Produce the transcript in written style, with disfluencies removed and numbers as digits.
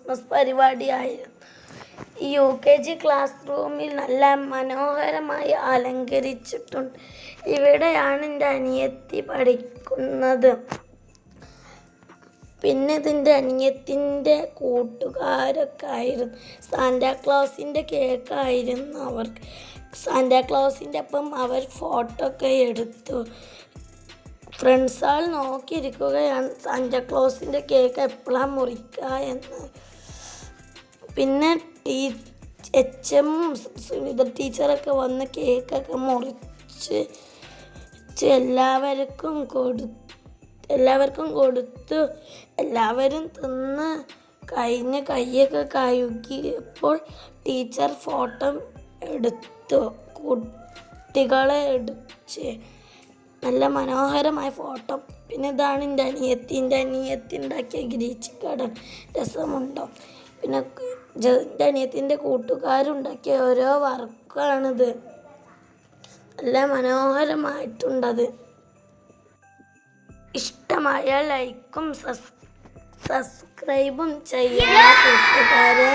Christmas പരിപാടിയായിരുന്നു. UKG class റൂമിൽ നല്ല മനോഹരമായി അലങ്കരിച്ചിട്ടുണ്ട്. ഇവിടെയാണ് എൻ്റെ അനിയത്തി പഠിക്കുന്നത്. പിന്നെ ഇതിൻ്റെ അനിയത്തിൻ്റെ കൂട്ടുകാരൊക്കെ ആയിരുന്നു. സാന്റാക്ലോസിൻ്റെ കേക്കായിരുന്നു അവർക്ക്. സാന്റാക്ലോസിൻ്റെ ഒപ്പം അവർ ഫോട്ടോ ഒക്കെ എടുത്തു. ഫ്രണ്ട്സാൾ നോക്കിയിരിക്കുകയാണ് സാന്റാക്ലോസിൻ്റെ കേക്ക് എപ്പോഴാണ് മുറിക്കുക എന്ന്. പിന്നെ HM സുനിത ടീച്ചറൊക്കെ വന്ന് കേക്കൊക്കെ മുറിച്ച് എല്ലാവർക്കും കൊടുത്തു. എല്ലാവരും തിന്ന് കഴിഞ്ഞ് കൈയൊക്കെ കഴുകിയപ്പോൾ ടീച്ചർ ഫോട്ടോ എടുത്തു. കുട്ടികളെ എടുത്ത് നല്ല മനോഹരമായ ഫോട്ടോ. പിന്നെ ഇതാണ് എൻ്റെ അനിയത്തി ഉണ്ടാക്കിയ ഗ്രീച്ച് ഗാർഡൻ. രസമുണ്ടോ? പിന്നെ എൻ്റെ അനിയത്തിൻ്റെ കൂട്ടുകാരുണ്ടാക്കിയ ഓരോ വർക്കാണിത്. നല്ല മനോഹരമായിട്ടുണ്ടത്. ഇഷ്ടമായ ലൈക്കും സബ്സ്ക്രൈബും ചെയ്യുക കൂട്ടുകാരെ.